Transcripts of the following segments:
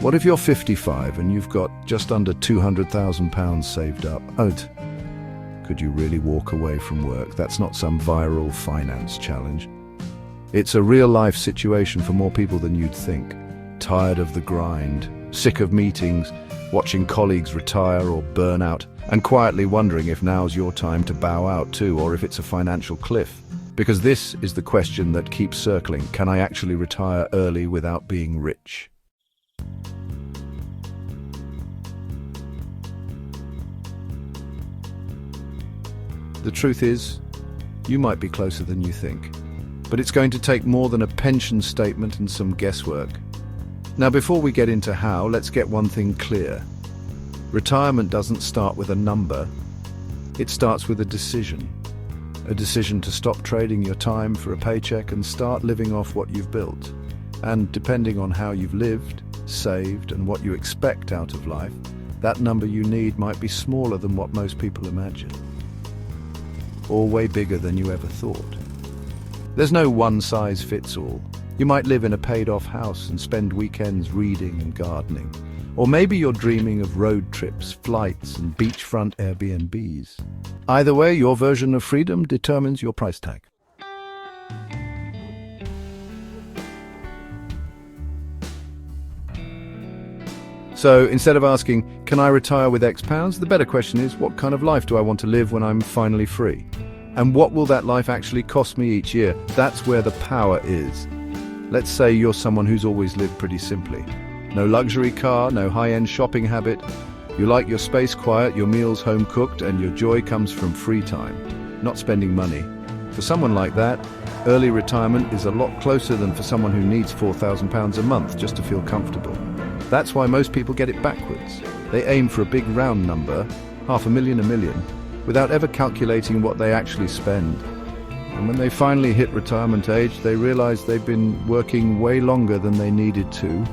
What if you're 55 and you've got just under £200,000 saved up? Could you really walk away from work? That's not some viral finance challenge. It's a real-life situation for more people than you'd think. Tired of the grind, sick of meetings, watching colleagues retire or burn out, and quietly wondering if now's your time to bow out too, or if it's a financial cliff. Because this is the question that keeps circling. Can I actually retire early without being rich? The truth is, you might be closer than you think. But it's going to take more than a pension statement and some guesswork. Now, before we get into how, let's get one thing clear. Retirement doesn't start with a number. It starts with a decision. A decision to stop trading your time for a paycheck and start living off what you've built. And depending on how you've lived, saved, and what you expect out of life, that number you need might be smaller than what most people imagine. Or way bigger than you ever thought. There's no one-size-fits-all. You might live in a paid-off house and spend weekends reading and gardening. Or maybe you're dreaming of road trips, flights, and beachfront Airbnbs. Either way, your version of freedom determines your price tag. So instead of asking, can I retire with X pounds? The better question is, what kind of life do I want to live when I'm finally free? And what will that life actually cost me each year? That's where the power is. Let's say you're someone who's always lived pretty simply. No luxury car, no high-end shopping habit. You like your space quiet, your meals home-cooked, and your joy comes from free time, not spending money. For someone like that, early retirement is a lot closer than for someone who needs £4,000 a month just to feel comfortable. That's why most people get it backwards. They aim for a big round number, $500,000, $1 million, without ever calculating what they actually spend. And when they finally hit retirement age, they realize they've been working way longer than they needed to.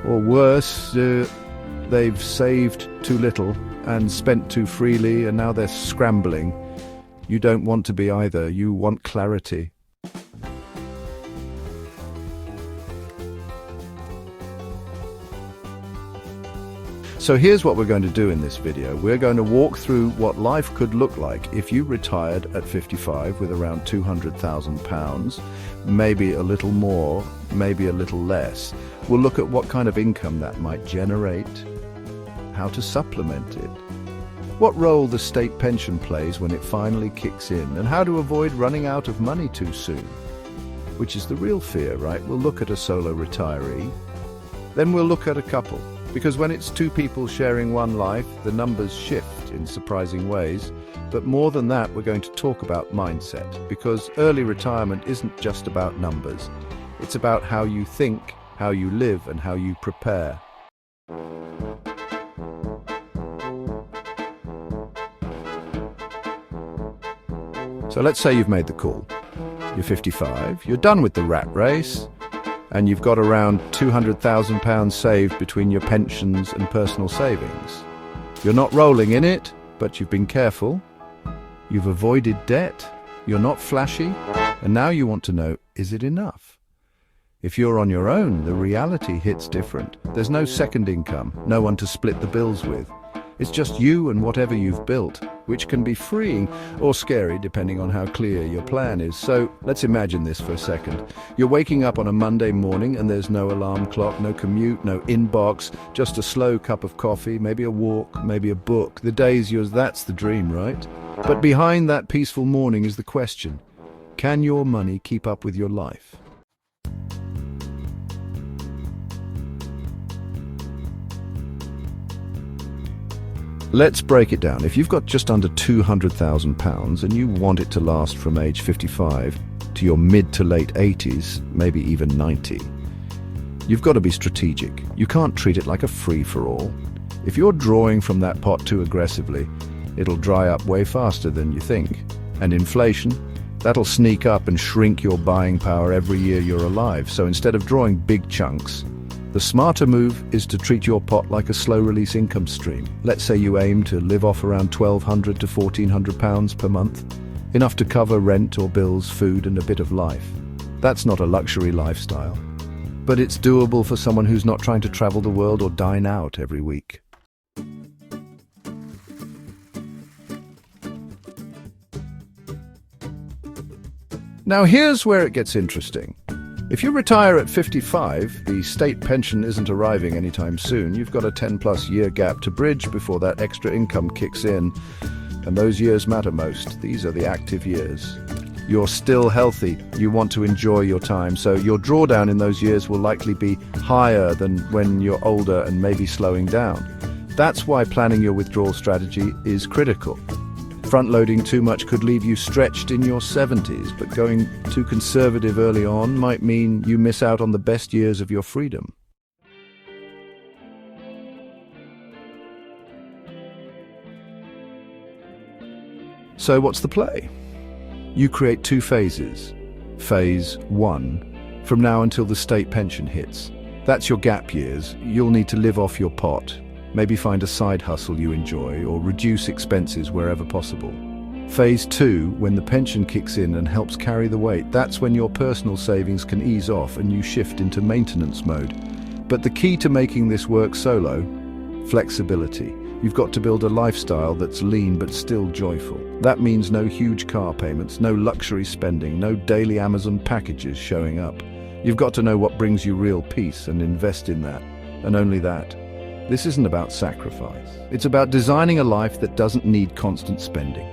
Or worse, they've saved too little and spent too freely, and now they're scrambling. You don't want to be either. You want clarity. So here's what we're going to do in this video. We're going to walk through what life could look like if you retired at 55 with around £200,000, maybe a little more, maybe a little less. We'll look at what kind of income that might generate, how to supplement it, what role the state pension plays when it finally kicks in, and how to avoid running out of money too soon, which is the real fear, right? We'll look at a solo retiree, then we'll look at a couple. Because when it's two people sharing one life, the numbers shift in surprising ways. But more than that, we're going to talk about mindset, because early retirement isn't just about numbers. It's about how you think, how you live, and how you prepare. So let's say you've made the call. You're 55, you're done with the rat race, and you've got around £200,000 saved between your pensions and personal savings. You're not rolling in it, but you've been careful. You've avoided debt. You're not flashy. And now you want to know, is it enough? If you're on your own, the reality hits different. There's no second income, no one to split the bills with. It's just you and whatever you've built, which can be freeing or scary depending on how clear your plan is. So let's imagine this for a second. You're waking up on a Monday morning and there's no alarm clock, no commute, no inbox, just a slow cup of coffee, maybe a walk, maybe a book. The day's yours, that's the dream, right? But behind that peaceful morning is the question, can your money keep up with your life? Let's break it down. If you've got just under £200,000 and you want it to last from age 55 to your mid to late 80s, maybe even 90, you've got to be strategic. You can't treat it like a free-for-all. If you're drawing from that pot too aggressively, it'll dry up way faster than you think. And inflation, that'll sneak up and shrink your buying power every year you're alive. So instead of drawing big chunks, the smarter move is to treat your pot like a slow-release income stream. Let's say you aim to live off around £1,200 to £1,400 per month, enough to cover rent or bills, food, and a bit of life. That's not a luxury lifestyle. but it's doable for someone who's not trying to travel the world or dine out every week. Now here's where it gets interesting. If you retire at 55, the state pension isn't arriving anytime soon. You've got a 10-plus year gap to bridge before that extra income kicks in. And those years matter most. These are the active years. You're still healthy. You want to enjoy your time. So your drawdown in those years will likely be higher than when you're older and maybe slowing down. That's why planning your withdrawal strategy is critical. Front-loading too much could leave you stretched in your 70s, but going too conservative early on might mean you miss out on the best years of your freedom. So what's the play? You create 2 phases. Phase 1, from now until the state pension hits. That's your gap years. You'll need to live off your pot. Maybe find a side hustle you enjoy or reduce expenses wherever possible. Phase 2, when the pension kicks in and helps carry the weight, that's when your personal savings can ease off and you shift into maintenance mode. But the key to making this work solo? Flexibility. You've got to build a lifestyle that's lean but still joyful. That means no huge car payments, no luxury spending, no daily Amazon packages showing up. You've got to know what brings you real peace and invest in that, and only that. This isn't about sacrifice. It's about designing a life that doesn't need constant spending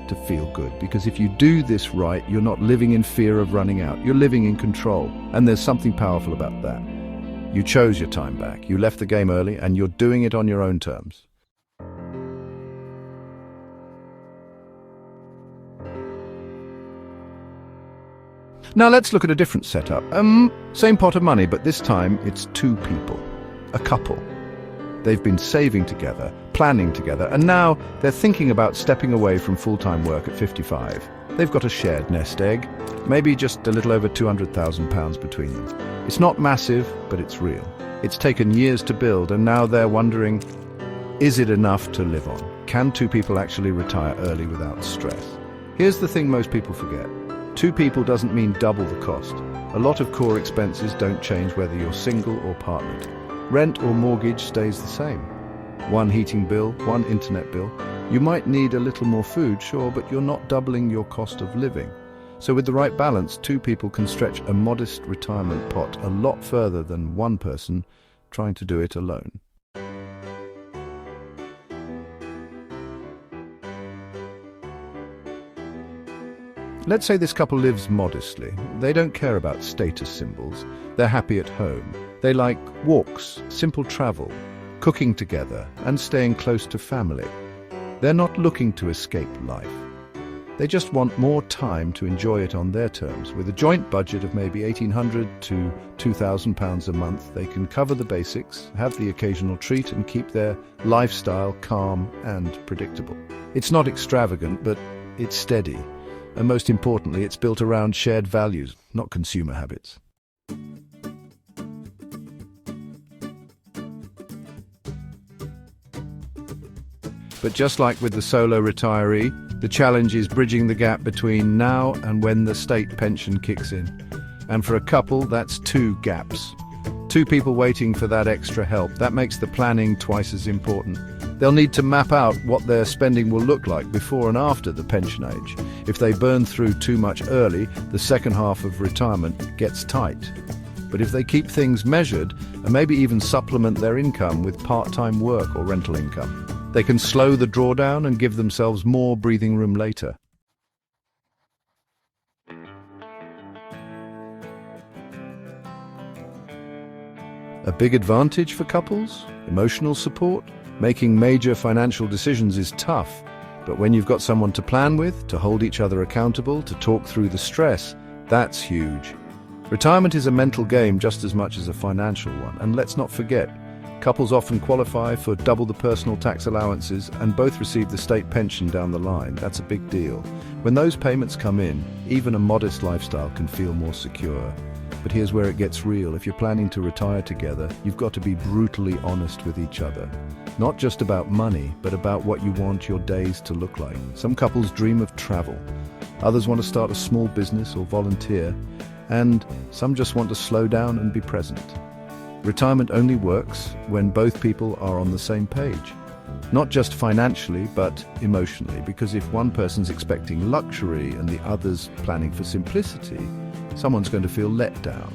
to feel good. Because if you do this right, you're not living in fear of running out. You're living in control. And there's something powerful about that. You chose your time back. You left the game early, and you're doing it on your own terms. Now let's look at a different setup. Same pot of money, but this time it's 2 people. A couple. They've been saving together, planning together, and now they're thinking about stepping away from full-time work at 55. They've got a shared nest egg, maybe just a little over £200,000 between them. It's not massive, but it's real. It's taken years to build, and now they're wondering, is it enough to live on? Can 2 people actually retire early without stress? Here's the thing most people forget. 2 people doesn't mean double the cost. A lot of core expenses don't change whether you're single or partnered. Rent or mortgage stays the same. 1 heating bill, 1 internet bill. You might need a little more food, sure, but you're not doubling your cost of living. So with the right balance, 2 people can stretch a modest retirement pot a lot further than 1 person trying to do it alone. Let's say this couple lives modestly. They don't care about status symbols. They're happy at home. They like walks, simple travel, cooking together, and staying close to family. They're not looking to escape life. They just want more time to enjoy it on their terms. With a joint budget of maybe £1,800 to £2,000 a month, they can cover the basics, have the occasional treat, and keep their lifestyle calm and predictable. It's not extravagant, but it's steady. And most importantly, it's built around shared values, not consumer habits. But just like with the solo retiree, the challenge is bridging the gap between now and when the state pension kicks in. And for a couple, that's 2 gaps. 2 people waiting for that extra help. That makes the planning twice as important. They'll need to map out what their spending will look like before and after the pension age. If they burn through too much early, the second half of retirement gets tight. But if they keep things measured and maybe even supplement their income with part-time work or rental income, they can slow the drawdown and give themselves more breathing room later. A big advantage for couples? Emotional support? Making major financial decisions is tough, but when you've got someone to plan with, to hold each other accountable, to talk through the stress, that's huge. Retirement is a mental game just as much as a financial one, and let's not forget, couples often qualify for double the personal tax allowances and both receive the state pension down the line. That's a big deal. When those payments come in, even a modest lifestyle can feel more secure. But here's where it gets real. If you're planning to retire together, you've got to be brutally honest with each other. Not just about money, but about what you want your days to look like. Some couples dream of travel. Others want to start a small business or volunteer. and some just want to slow down and be present. Retirement only works when both people are on the same page. Not just financially, but emotionally, because if one person's expecting luxury and the other's planning for simplicity, someone's going to feel let down.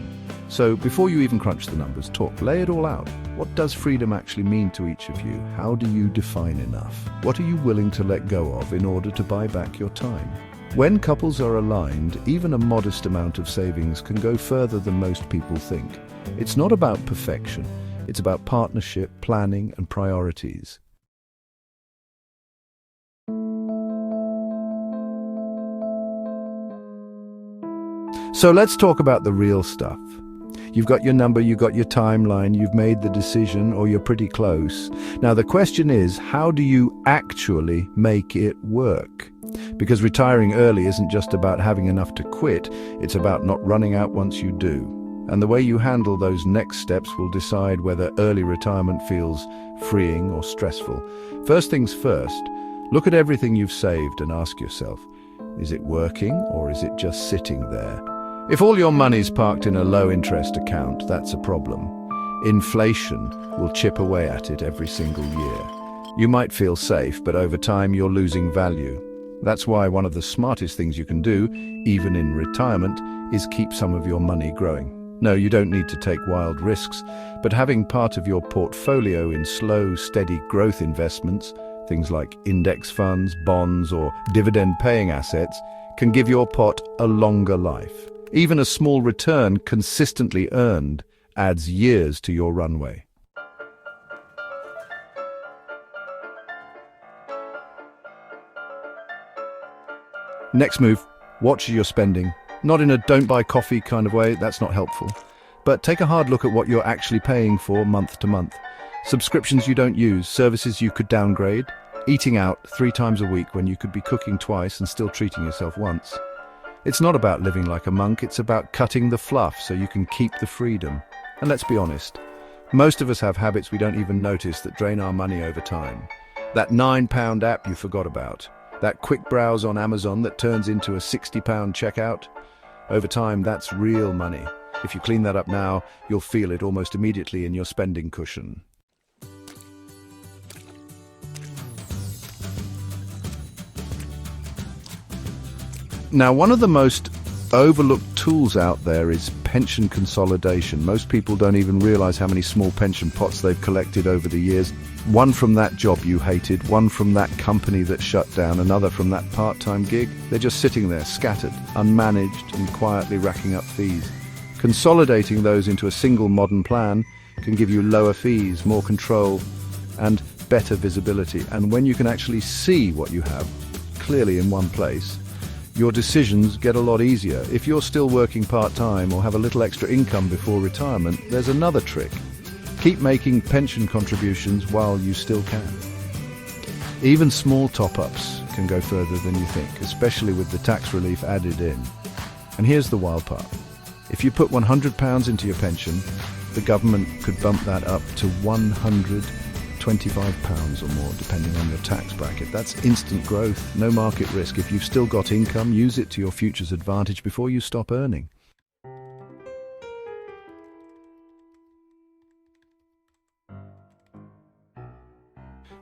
So before you even crunch the numbers, lay it all out. What does freedom actually mean to each of you? How do you define enough? What are you willing to let go of in order to buy back your time? When couples are aligned, even a modest amount of savings can go further than most people think. It's not about perfection. It's about partnership, planning, and priorities. So let's talk about the real stuff. You've got your number, you've got your timeline, you've made the decision, or you're pretty close. Now the question is, how do you actually make it work? Because retiring early isn't just about having enough to quit, it's about not running out once you do. And the way you handle those next steps will decide whether early retirement feels freeing or stressful. First things first, look at everything you've saved and ask yourself, is it working or is it just sitting there? If all your money's parked in a low-interest account, that's a problem. Inflation will chip away at it every single year. You might feel safe, but over time you're losing value. That's why one of the smartest things you can do, even in retirement, is keep some of your money growing. No, you don't need to take wild risks, but having part of your portfolio in slow, steady growth investments, things like index funds, bonds, or dividend-paying assets, can give your pot a longer life. Even a small return consistently earned adds years to your runway. Next move, watch your spending. Not in a don't buy coffee kind of way, that's not helpful. But take a hard look at what you're actually paying for month to month. Subscriptions you don't use, services you could downgrade, eating out 3 times a week when you could be cooking twice and still treating yourself once. It's not about living like a monk, it's about cutting the fluff so you can keep the freedom. And let's be honest, most of us have habits we don't even notice that drain our money over time. That £9 app you forgot about, that quick browse on Amazon that turns into a £60 checkout. Over time, that's real money. If you clean that up now, you'll feel it almost immediately in your spending cushion. Now, one of the most overlooked tools out there is pension consolidation. Most people don't even realize how many small pension pots they've collected over the years. One from that job you hated, one from that company that shut down, another from that part-time gig. They're just sitting there, scattered, unmanaged, and quietly racking up fees. Consolidating those into a single modern plan can give you lower fees, more control, and better visibility. And when you can actually see what you have clearly in one place, your decisions get a lot easier. If you're still working part-time or have a little extra income before retirement, there's another trick. Keep making pension contributions while you still can. Even small top-ups can go further than you think, especially with the tax relief added in. And here's the wild part. If you put £100 into your pension, the government could bump that up to £125 or more, depending on your tax bracket. That's instant growth, no market risk. If you've still got income, use it to your future's advantage before you stop earning.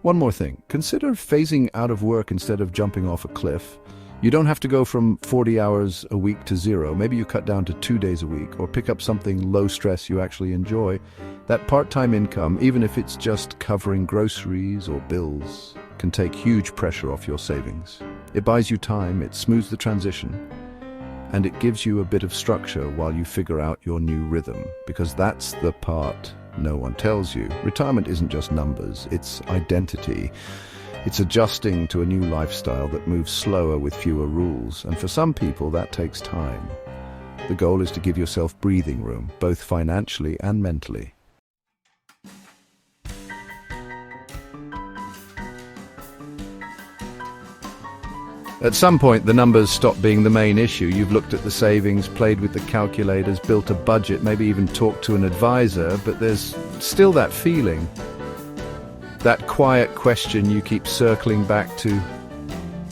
One more thing, consider phasing out of work instead of jumping off a cliff. You don't have to go from 40 hours a week to 0. Maybe you cut down to 2 days a week or pick up something low stress you actually enjoy. That part-time income, even if it's just covering groceries or bills, can take huge pressure off your savings. It buys you time, it smooths the transition, and it gives you a bit of structure while you figure out your new rhythm, because that's the part no one tells you. Retirement isn't just numbers, it's identity. It's adjusting to a new lifestyle that moves slower with fewer rules, and for some people that takes time. The goal is to give yourself breathing room, both financially and mentally. At some point, the numbers stop being the main issue. You've looked at the savings, played with the calculators, built a budget, maybe even talked to an advisor, but there's still that feeling, that quiet question you keep circling back to.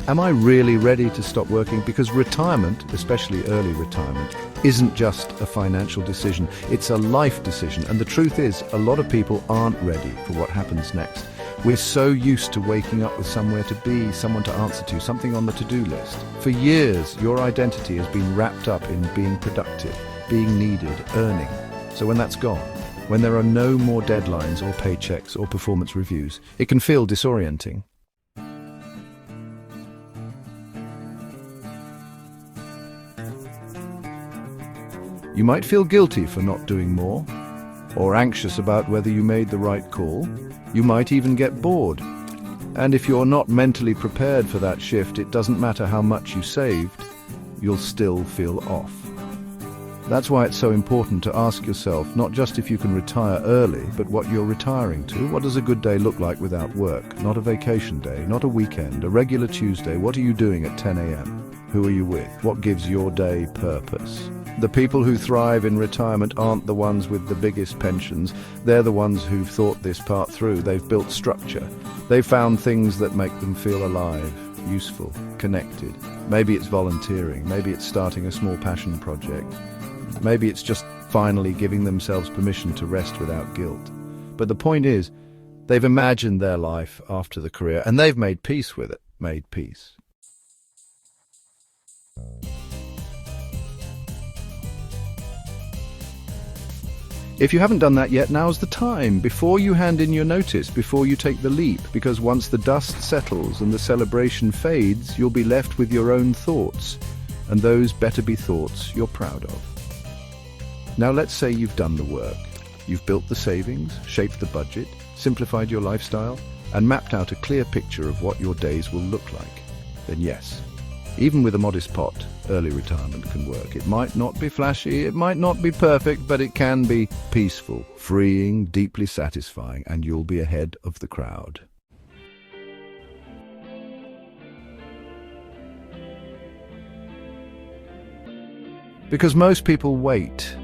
Am I really ready to stop working? Because retirement, especially early retirement, isn't just a financial decision, it's a life decision. And the truth is, a lot of people aren't ready for what happens next. We're so used to waking up with somewhere to be, someone to answer to, something on the to-do list. For years, your identity has been wrapped up in being productive, being needed, earning. So when that's gone, when there are no more deadlines or paychecks or performance reviews, it can feel disorienting. You might feel guilty for not doing more, or anxious about whether you made the right call. You might even get bored. And if you're not mentally prepared for that shift, it doesn't matter how much you saved, you'll still feel off. That's why it's so important to ask yourself not just if you can retire early, but what you're retiring to. What does a good day look like without work? Not a vacation day, not a weekend, a regular Tuesday. What are you doing at 10 a.m.? Who are you with? What gives your day purpose? The people who thrive in retirement aren't the ones with the biggest pensions. They're the ones who've thought this part through. They've built structure. They've found things that make them feel alive, useful, connected. Maybe it's volunteering. Maybe it's starting a small passion project. Maybe it's just finally giving themselves permission to rest without guilt. But the point is, they've imagined their life after the career, and they've made peace with it. Made peace. If you haven't done that yet, now's the time, before you hand in your notice, before you take the leap, because once the dust settles and the celebration fades, you'll be left with your own thoughts, and those better be thoughts you're proud of. Now let's say you've done the work. You've built the savings, shaped the budget, simplified your lifestyle, and mapped out a clear picture of what your days will look like. Then yes, even with a modest pot, early retirement can work. It might not be flashy, it might not be perfect, but it can be peaceful, freeing, deeply satisfying, and you'll be ahead of the crowd. Because most people wait.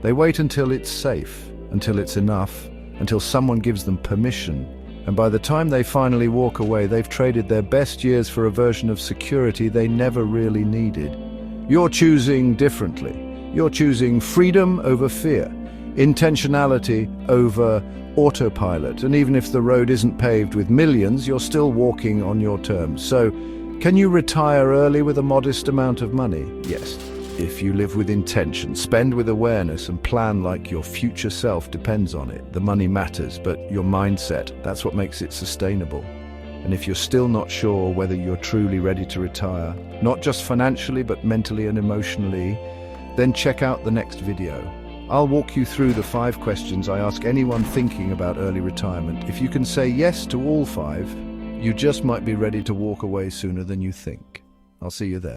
They wait until it's safe, until it's enough, until someone gives them permission. And by the time they finally walk away, they've traded their best years for a version of security they never really needed. You're choosing differently. You're choosing freedom over fear, intentionality over autopilot. And even if the road isn't paved with millions, you're still walking on your terms. So, can you retire early with a modest amount of money? Yes. If you live with intention, spend with awareness, and plan like your future self depends on it. The money matters, but your mindset, that's what makes it sustainable. And if you're still not sure whether you're truly ready to retire, not just financially, but mentally and emotionally, then check out the next video. I'll walk you through the 5 questions I ask anyone thinking about early retirement. If you can say yes to all 5, you just might be ready to walk away sooner than you think. I'll see you there.